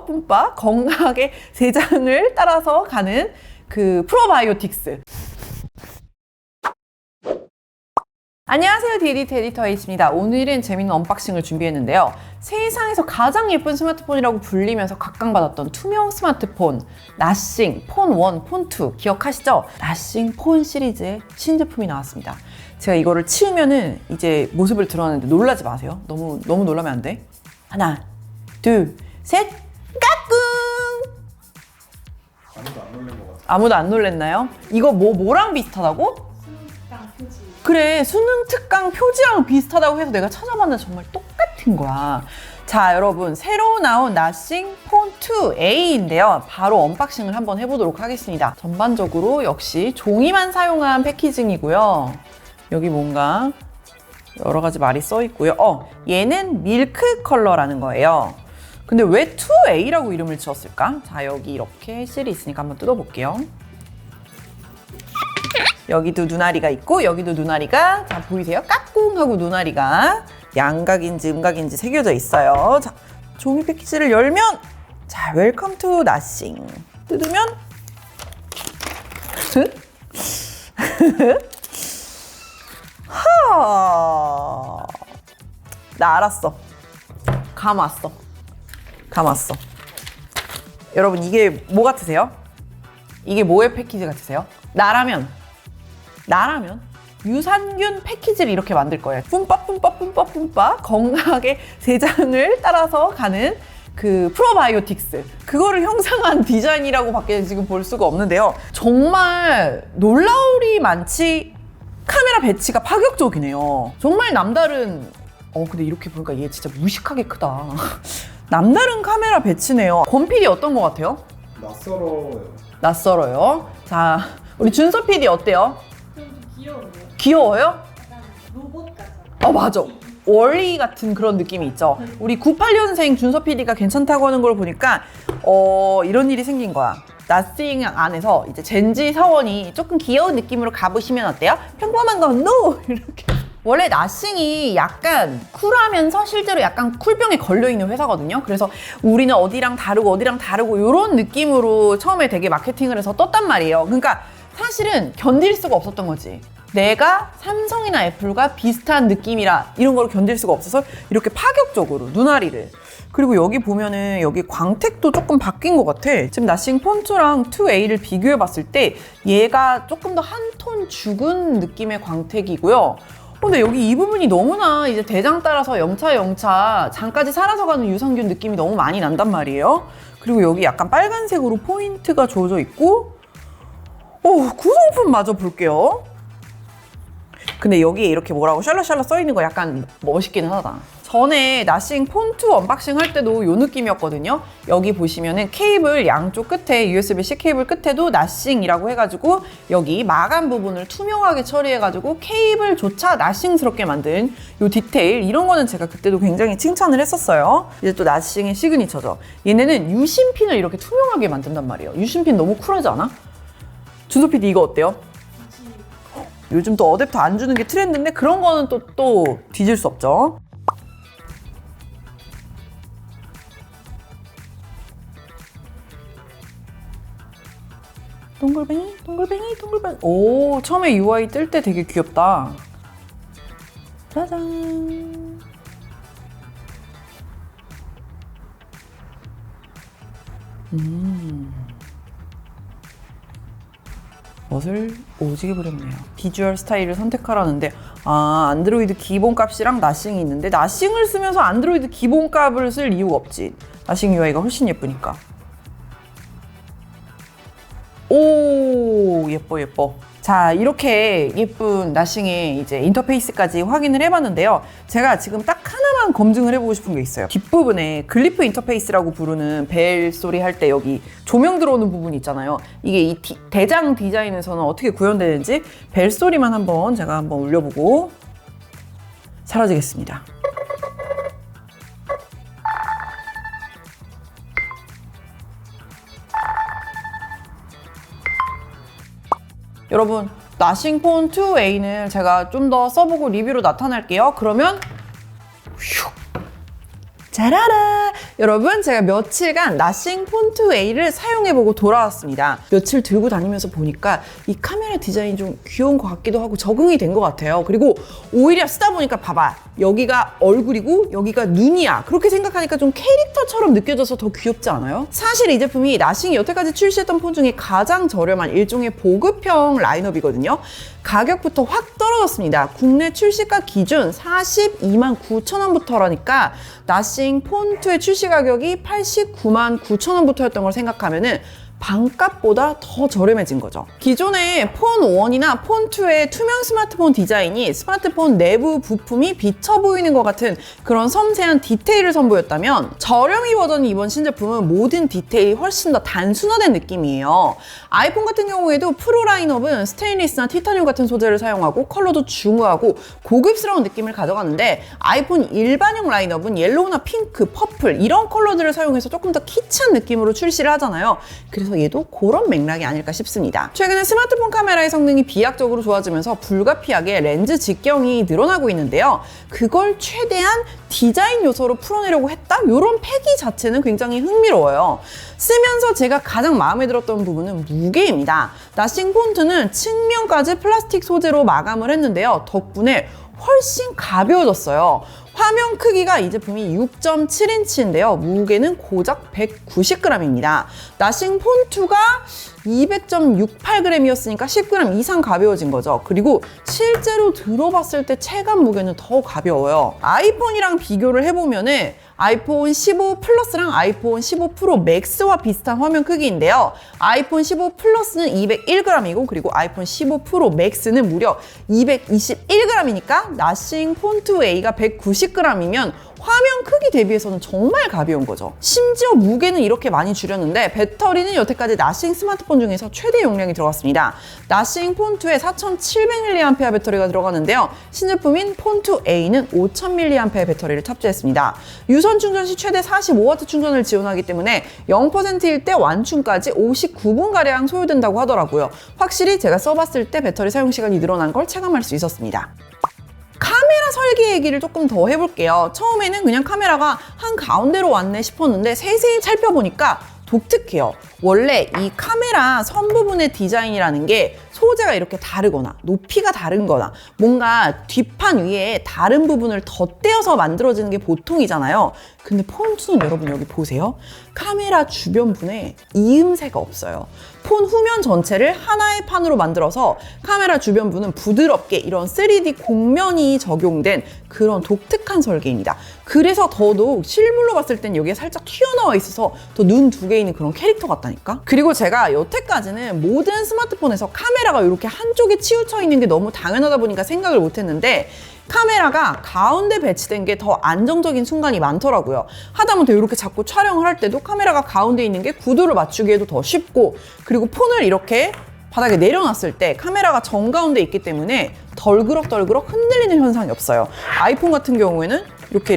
뿜빠 건강하게 대장을 따라서 가는 그 프로바이오틱스. 안녕하세요, 디에디트 에디터 H입니다. 오늘은 재밌는 언박싱을 준비했는데요. 세상에서 가장 예쁜 스마트폰이라고 불리면서 각광받았던 투명 스마트폰 나싱 폰 1, 폰 2 기억하시죠? 나싱 폰 시리즈의 신제품이 나왔습니다. 제가 이거를 치우면은 이제 모습을 드러내는데 놀라지 마세요. 너무 놀라면 안 돼. 하나, 둘, 셋, 까꿍! 아무도 안 놀란 것 같아요. 아무도 안 놀랬나요? 이거 뭐랑 비슷하다고? 수능특강 표지. 그래, 수능 특강 표지랑 비슷하다고 해서 내가 찾아봤는데 정말 똑같은 거야. 자, 여러분, 새로 나온 나싱 폰 2A인데요. 바로 언박싱을 한번 해보도록 하겠습니다. 전반적으로 역시 종이만 사용한 패키징이고요. 여기 뭔가 여러 가지 말이 써 있고요. 얘는 밀크 컬러라는 거예요. 근데 왜 2A라고 이름을 지었을까? 자, 여기 이렇게 실이 있으니까 한번 뜯어볼게요. 여기도 눈알이가 있고 여기도 눈알이가, 자, 보이세요? 까꿍하고 눈알이가 양각인지 음각인지 새겨져 있어요. 자, 종이 패키지를 열면, 자, 웰컴 투 나싱. 뜯으면 하, 나 알았어. 감 왔어. 여러분, 이게 뭐 같으세요? 이게 뭐의 패키지 같으세요? 나라면 유산균 패키지를 이렇게 만들 거예요. 뿜빠 건강하게 대장을 따라서 가는 그 프로바이오틱스, 그거를 형상한 디자인이라고 밖에 지금 볼 수가 없는데요. 정말 놀라울이 많지. 카메라 배치가 파격적이네요. 정말 남다른, 근데 이렇게 보니까 얘 진짜 무식하게 크다. 남다른 카메라 배치네요. 권 PD 어떤 것 같아요? 낯설어요. 자, 우리 준서 PD 어때요? 좀 귀여운데요? 귀여워요? 약간 로봇 같잖아요. 맞아. 월리 같은 그런 느낌이 있죠. 우리 98년생 준서 PD가 괜찮다고 하는 걸 보니까 이런 일이 생긴 거야. 나싱 안에서 이제 젠지 사원이 조금 귀여운 느낌으로 가보시면 어때요? 평범한 건 NO! 이렇게. 원래 나싱이 약간 쿨하면서 실제로 약간 쿨병에 걸려있는 회사거든요. 그래서 우리는 어디랑 다르고 이런 느낌으로 처음에 되게 마케팅을 해서 떴단 말이에요. 그러니까 사실은 견딜 수가 없었던 거지. 내가 삼성이나 애플과 비슷한 느낌이라 이런 걸 견딜 수가 없어서 이렇게 파격적으로 눈알이를. 그리고 여기 보면은 여기 광택도 조금 바뀐 것 같아. 지금 나싱 폰 2랑 2A를 비교해 봤을 때 얘가 조금 더 한 톤 죽은 느낌의 광택이고요. 근데 여기 이 부분이 너무나 이제 대장 따라서 영차 장까지 살아서 가는 유산균 느낌이 너무 많이 난단 말이에요. 그리고 여기 약간 빨간색으로 포인트가 주어져 있고, 구성품 마저 볼게요. 근데 여기에 이렇게 뭐라고 샬럿 써 있는 거 약간 멋있기는 하다. 전에 나싱 폰 2 언박싱 할 때도 이 느낌이었거든요. 여기 보시면은 케이블 양쪽 끝에 USB-C 케이블 끝에도 나싱이라고 해가지고 여기 마감 부분을 투명하게 처리해가지고 케이블조차 나싱스럽게 만든 이 디테일, 이런 거는 제가 그때도 굉장히 칭찬을 했었어요. 이제 또 나싱의 시그니처죠. 얘네는 유심핀을 이렇게 투명하게 만든단 말이에요. 유심핀 너무 쿨하지 않아? 준서 PD 이거 어때요? 요즘 또 어댑터 안 주는 게 트렌드인데 그런 거는 또 뒤질 수 없죠. 동글뱅이. 오, 처음에 UI 뜰 때 되게 귀엽다. 짜잔. 멋을 오지게 부렸네요. 비주얼 스타일을 선택하라는데, 안드로이드 기본값이랑 나싱이 있는데 나싱을 쓰면서 안드로이드 기본값을 쓸 이유가 없지. 나싱 UI가 훨씬 예쁘니까. 오, 예뻐. 자, 이렇게 예쁜 나싱의 이제 인터페이스까지 확인을 해봤는데요. 제가 지금 딱 하나만 검증을 해보고 싶은 게 있어요. 뒷부분에 글리프 인터페이스라고 부르는 벨 소리 할 때 여기 조명 들어오는 부분이 있잖아요. 이게 이 대장 디자인에서는 어떻게 구현되는지 벨 소리만 제가 한번 울려보고 사라지겠습니다. 여러분, 나싱 폰 2A는 제가 좀 더 써보고 리뷰로 나타날게요. 그러면 짜라라, 여러분, 제가 며칠간 나싱 폰2A를 사용해보고 돌아왔습니다. 며칠 들고 다니면서 보니까 이 카메라 디자인이 좀 귀여운 것 같기도 하고 적응이 된 것 같아요. 그리고 오히려 쓰다 보니까 봐봐. 여기가 얼굴이고 여기가 눈이야. 그렇게 생각하니까 좀 캐릭터처럼 느껴져서 더 귀엽지 않아요? 사실 이 제품이 나싱이 여태까지 출시했던 폰 중에 가장 저렴한 일종의 보급형 라인업이거든요. 가격부터 확 떨어졌습니다. 국내 출시가 기준 42만 9천 원부터라니까 나싱 폰2의 출시 가격이 89만 9천 원부터였던 걸 생각하면은 반값보다 더 저렴해진 거죠. 기존의 폰1이나 폰2의 투명 스마트폰 디자인이 스마트폰 내부 부품이 비쳐 보이는 것 같은 그런 섬세한 디테일을 선보였다면 저렴이 버전인 이번 신제품은 모든 디테일이 훨씬 더 단순화된 느낌이에요. 아이폰 같은 경우에도 프로 라인업은 스테인리스나 티타늄 같은 소재를 사용하고 컬러도 중후하고 고급스러운 느낌을 가져가는데 아이폰 일반형 라인업은 옐로우나 핑크, 퍼플 이런 컬러들을 사용해서 조금 더 키치한 느낌으로 출시를 하잖아요. 그래서 얘도 그런 맥락이 아닐까 싶습니다. 최근에 스마트폰 카메라의 성능이 비약적으로 좋아지면서 불가피하게 렌즈 직경이 늘어나고 있는데요. 그걸 최대한 디자인 요소로 풀어내려고 했다? 이런 패기 자체는 굉장히 흥미로워요. 쓰면서 제가 가장 마음에 들었던 부분은 무게입니다. 나싱 폰2는 측면까지 플라스틱 소재로 마감을 했는데요. 덕분에 훨씬 가벼워졌어요. 화면 크기가 이 제품이 6.7인치인데요. 무게는 고작 190g입니다. 나싱 폰2가 200.68g이었으니까 10g 이상 가벼워진 거죠. 그리고 실제로 들어봤을 때 체감 무게는 더 가벼워요. 아이폰이랑 비교를 해보면은 아이폰 15 플러스랑 아이폰 15 프로 맥스와 비슷한 화면 크기인데요. 아이폰 15 플러스는 201g이고 그리고 아이폰 15 프로 맥스는 무려 221g이니까 나싱 폰2A가 190g이면 화면 크기 대비해서는 정말 가벼운 거죠. 심지어 무게는 이렇게 많이 줄였는데 배터리는 여태까지 나싱 스마트폰 중에서 최대 용량이 들어갔습니다. 나싱 폰2에 4700mAh 배터리가 들어가는데요. 신제품인 폰2A는 5000mAh 배터리를 탑재했습니다. 유선 충전 시 최대 45W 충전을 지원하기 때문에 0%일 때 완충까지 59분가량 소요된다고 하더라고요. 확실히 제가 써봤을 때 배터리 사용 시간이 늘어난 걸 체감할 수 있었습니다. 카메라 설계 얘기를 조금 더 해볼게요. 처음에는 그냥 카메라가 한 가운데로 왔네 싶었는데 세세히 살펴보니까 독특해요. 원래 이 카메라 선 부분의 디자인이라는 게 소재가 이렇게 다르거나 높이가 다른거나 뭔가 뒷판 위에 다른 부분을 덧대어서 만들어지는 게 보통이잖아요. 근데 폰2는 여러분 여기 보세요. 카메라 주변분에 이음새가 없어요. 폰 후면 전체를 하나의 판으로 만들어서 카메라 주변부는 부드럽게 이런 3D 곡면이 적용된 그런 독특한 설계입니다. 그래서 더더욱 실물로 봤을 땐 여기에 살짝 튀어나와 있어서 더 눈 두 개 있는 그런 캐릭터 같다니까? 그리고 제가 여태까지는 모든 스마트폰에서 카메라가 이렇게 한쪽에 치우쳐 있는 게 너무 당연하다 보니까 생각을 못 했는데 카메라가 가운데 배치된 게 더 안정적인 순간이 많더라고요. 하다못해 이렇게 자꾸 촬영을 할 때도 카메라가 가운데 있는 게 구도를 맞추기에도 더 쉽고 그리고 폰을 이렇게 바닥에 내려놨을 때 카메라가 정가운데 있기 때문에 덜그럭덜그럭 흔들리는 현상이 없어요. 아이폰 같은 경우에는 이렇게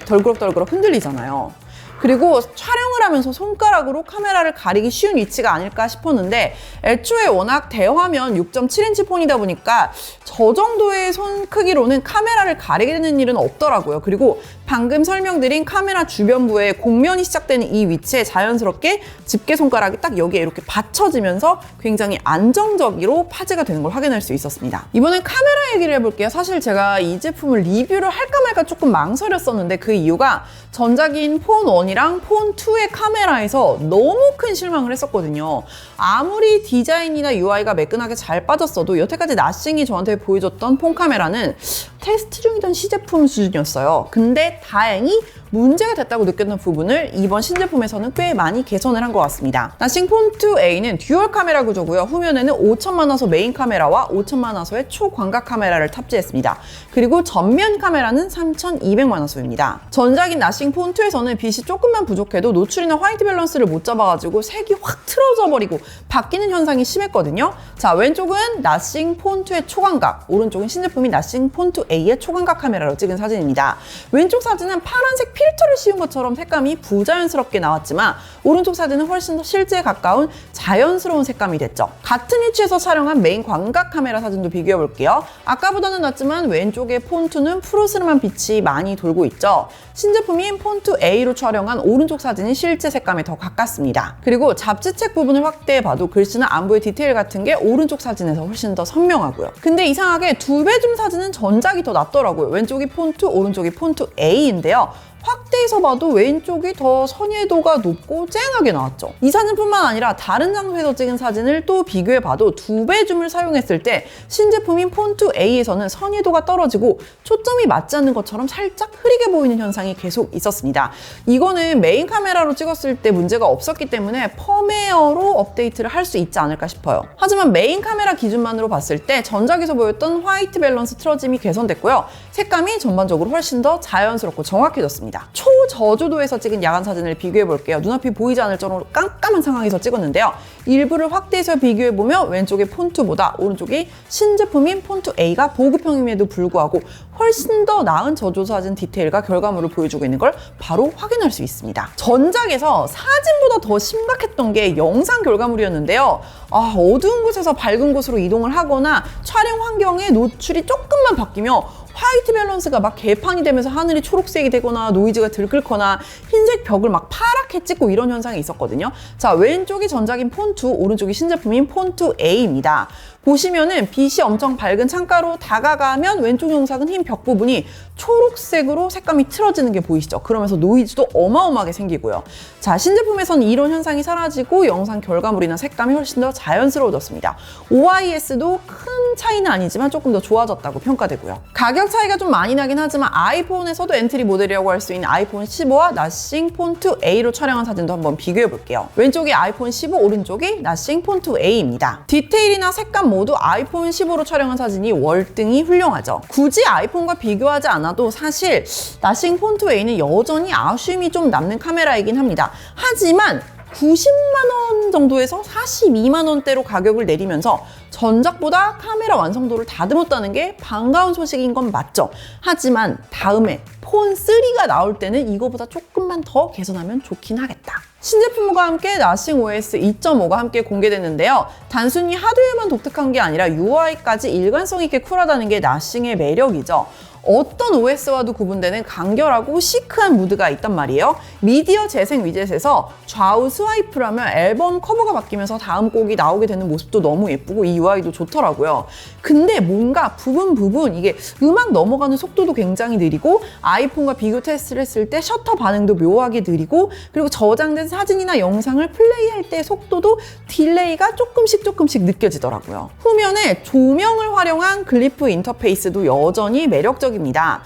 덜그럭덜그럭 흔들리잖아요. 그리고 촬영을 하면서 손가락으로 카메라를 가리기 쉬운 위치가 아닐까 싶었는데 애초에 워낙 대화면 6.7인치 폰이다 보니까 저 정도의 손 크기로는 카메라를 가리게 되는 일은 없더라고요. 그리고 방금 설명드린 카메라 주변부에 곡면이 시작되는 이 위치에 자연스럽게 집게 손가락이 딱 여기에 이렇게 받쳐지면서 굉장히 안정적으로 파지가 되는 걸 확인할 수 있었습니다. 이번엔 카메라 얘기를 해볼게요. 사실 제가 이 제품을 리뷰를 할까 말까 조금 망설였었는데 그 이유가 전작인 폰1이랑 폰2의 카메라에서 너무 큰 실망을 했었거든요. 아무리 디자인이나 UI가 매끈하게 잘 빠졌어도 여태까지 나싱이 저한테 보여줬던 폰 카메라는 테스트 중이던 시제품 수준이었어요. 근데 다행히 문제가 됐다고 느꼈던 부분을 이번 신제품에서는 꽤 많이 개선을 한 것 같습니다. 나싱 폰2A는 듀얼 카메라 구조고요. 후면에는 5000만화소 메인 카메라와 5000만화소의 초광각 카메라를 탑재했습니다. 그리고 전면 카메라는 3200만화소입니다. 전작인 나싱 폰2에서는 빛이 조금만 부족해도 노출이나 화이트 밸런스를 못 잡아가지고 색이 확 틀어져 버리고 바뀌는 현상이 심했거든요. 자, 왼쪽은 나싱 폰2의 초광각, 오른쪽은 신제품인 나싱 폰2A A의 초광각 카메라로 찍은 사진입니다. 왼쪽 사진은 파란색 필터를 씌운 것처럼 색감이 부자연스럽게 나왔지만 오른쪽 사진은 훨씬 더 실제에 가까운 자연스러운 색감이 됐죠. 같은 위치에서 촬영한 메인 광각 카메라 사진도 비교해 볼게요. 아까보다는 낫지만 왼쪽의 폰2는 푸르스름한 빛이 많이 돌고 있죠. 신제품인 폰2 A로 촬영한 오른쪽 사진이 실제 색감에 더 가깝습니다. 그리고 잡지책 부분을 확대해 봐도 글씨나 안부의 디테일 같은 게 오른쪽 사진에서 훨씬 더 선명하고요. 근데 이상하게 2배 줌 사진은 전작이 더 낫더라고요. 왼쪽이 폰2, 오른쪽이 폰2 A인데요. 확대해서 봐도 왼쪽이 더 선예도가 높고 쨍하게 나왔죠. 이 사진뿐만 아니라 다른 장소에서 찍은 사진을 또 비교해봐도 2배 줌을 사용했을 때 신제품인 폰2A에서는 선예도가 떨어지고 초점이 맞지 않는 것처럼 살짝 흐리게 보이는 현상이 계속 있었습니다. 이거는 메인 카메라로 찍었을 때 문제가 없었기 때문에 펌웨어로 업데이트를 할 수 있지 않을까 싶어요. 하지만 메인 카메라 기준만으로 봤을 때 전작에서 보였던 화이트 밸런스 틀어짐이 개선됐고요. 색감이 전반적으로 훨씬 더 자연스럽고 정확해졌습니다. 초저조도에서 찍은 야간 사진을 비교해 볼게요. 눈앞이 보이지 않을 정도로 깜깜한 상황에서 찍었는데요. 일부를 확대해서 비교해 보면 왼쪽의 폰2보다 오른쪽이 신제품인 폰2A가 보급형임에도 불구하고 훨씬 더 나은 저조 사진 디테일과 결과물을 보여주고 있는 걸 바로 확인할 수 있습니다. 전작에서 사진보다 더 심각했던 게 영상 결과물이었는데요. 어두운 곳에서 밝은 곳으로 이동을 하거나 촬영 환경의 노출이 조금만 바뀌면 화이트 밸런스가 막 개판이 되면서 하늘이 초록색이 되거나 노이즈가 들끓거나 흰색 벽을 막 파랗게 찍고 이런 현상이 있었거든요. 자, 왼쪽이 전작인 폰2, 오른쪽이 신제품인 폰2A입니다. 보시면은 빛이 엄청 밝은 창가로 다가가면 왼쪽 영상은 흰 벽 부분이 초록색으로 색감이 틀어지는 게 보이시죠? 그러면서 노이즈도 어마어마하게 생기고요. 자, 신제품에서는 이런 현상이 사라지고 영상 결과물이나 색감이 훨씬 더 자연스러워졌습니다. OIS도 큰 차이는 아니지만 조금 더 좋아졌다고 평가되고요. 가격 차이가 좀 많이 나긴 하지만 아이폰에서도 엔트리 모델이라고 할 수 있는 아이폰 15와 나싱 폰2A로 촬영한 사진도 한번 비교해 볼게요. 왼쪽이 아이폰 15, 오른쪽이 나싱 폰2A입니다. 디테일이나 색감 모두 아이폰 15로 촬영한 사진이 월등히 훌륭하죠. 굳이 아이폰과 비교하지 않아도 사실 나싱 폰2A는 여전히 아쉬움이 좀 남는 카메라이긴 합니다. 하지만 90만 원 정도에서 42만 원대로 가격을 내리면서 전작보다 카메라 완성도를 다듬었다는 게 반가운 소식인 건 맞죠. 하지만 다음에 폰3가 나올 때는 이거보다 조금만 더 개선하면 좋긴 하겠다. 신제품과 함께 나싱 OS 2.5가 함께 공개됐는데요. 단순히 하드웨어만 독특한 게 아니라 UI까지 일관성 있게 쿨하다는 게 나싱의 매력이죠. 어떤 OS와도 구분되는 간결하고 시크한 무드가 있단 말이에요. 미디어 재생 위젯에서 좌우 스와이프를 하면 앨범 커버가 바뀌면서 다음 곡이 나오게 되는 모습도 너무 예쁘고 이 UI도 좋더라고요. 근데 뭔가 부분 이게 음악 넘어가는 속도도 굉장히 느리고 아이폰과 비교 테스트를 했을 때 셔터 반응도 묘하게 느리고 그리고 저장된 사진이나 영상을 플레이할 때 속도도 딜레이가 조금씩 느껴지더라고요. 후면에 조명을 활용한 글리프 인터페이스도 여전히 매력적입니다.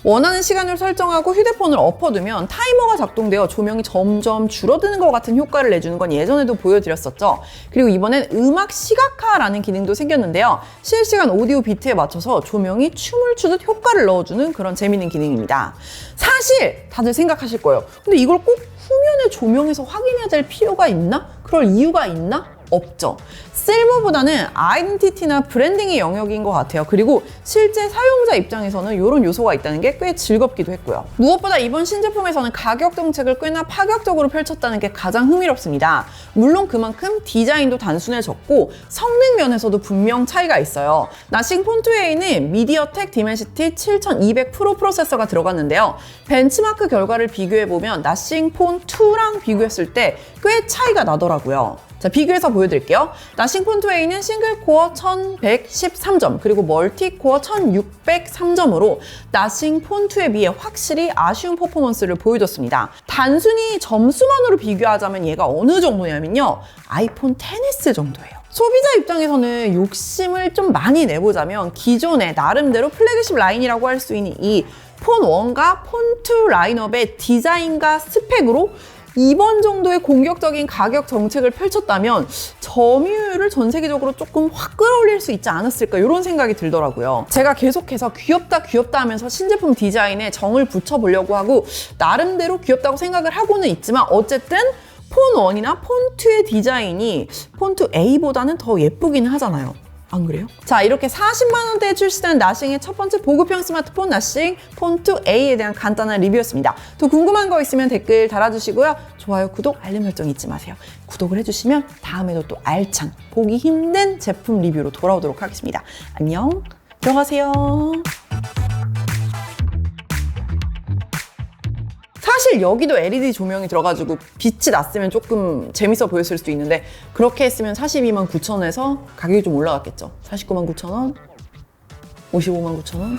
원하는 시간을 설정하고 휴대폰을 엎어두면 타이머가 작동되어 조명이 점점 줄어드는 것 같은 효과를 내주는 건 예전에도 보여드렸었죠. 그리고 이번엔 음악 시각화라는 기능도 생겼는데요. 실시간 오디오 비트에 맞춰서 조명이 춤을 추듯 효과를 넣어주는 그런 재밌는 기능입니다. 사실 다들 생각하실 거예요. 근데 이걸 꼭 후면에 조명해서 확인해야 될 필요가 있나? 그럴 이유가 있나? 없죠. 실버보다는 아이덴티티나 브랜딩의 영역인 것 같아요. 그리고 실제 사용자 입장에서는 이런 요소가 있다는 게 꽤 즐겁기도 했고요. 무엇보다 이번 신제품에서는 가격 정책을 꽤나 파격적으로 펼쳤다는 게 가장 흥미롭습니다. 물론 그만큼 디자인도 단순해졌고 성능 면에서도 분명 차이가 있어요. 나싱 폰2A는 미디어텍 디멘시티 7200 프로 프로세서가 들어갔는데요. 벤치마크 결과를 비교해보면 나싱 폰2랑 비교했을 때 꽤 차이가 나더라고요. 자, 비교해서 보여드릴게요. 나싱 폰2A는 싱글코어 1113점 그리고 멀티코어 1603점으로 나싱 폰2에 비해 확실히 아쉬운 퍼포먼스를 보여줬습니다. 단순히 점수만으로 비교하자면 얘가 어느 정도냐면요. 아이폰 XS 정도예요. 소비자 입장에서는 욕심을 좀 많이 내보자면 기존의 나름대로 플래그십 라인이라고 할 수 있는 이 폰1과 폰2 라인업의 디자인과 스펙으로 이번 정도의 공격적인 가격 정책을 펼쳤다면 점유율을 전 세계적으로 조금 확 끌어올릴 수 있지 않았을까 이런 생각이 들더라고요. 제가 계속해서 귀엽다 하면서 신제품 디자인에 정을 붙여보려고 하고 나름대로 귀엽다고 생각을 하고는 있지만 어쨌든 폰1이나 폰2의 디자인이 폰2A보다는 더 예쁘기는 하잖아요. 안 그래요? 자, 이렇게 40만 원대에 출시된 나싱의 첫 번째 보급형 스마트폰 나싱 폰2A에 대한 간단한 리뷰였습니다. 또 궁금한 거 있으면 댓글 달아주시고요. 좋아요, 구독, 알림 설정 잊지 마세요. 구독을 해주시면 다음에도 또 알찬, 보기 힘든 제품 리뷰로 돌아오도록 하겠습니다. 안녕, 들어가세요. 사실 여기도 LED 조명이 들어가지고 빛이 났으면 조금 재밌어 보였을 수도 있는데 그렇게 했으면 42만 9천 원에서 가격이 좀 올라갔겠죠. 49만 9천 원, 55만 9천 원.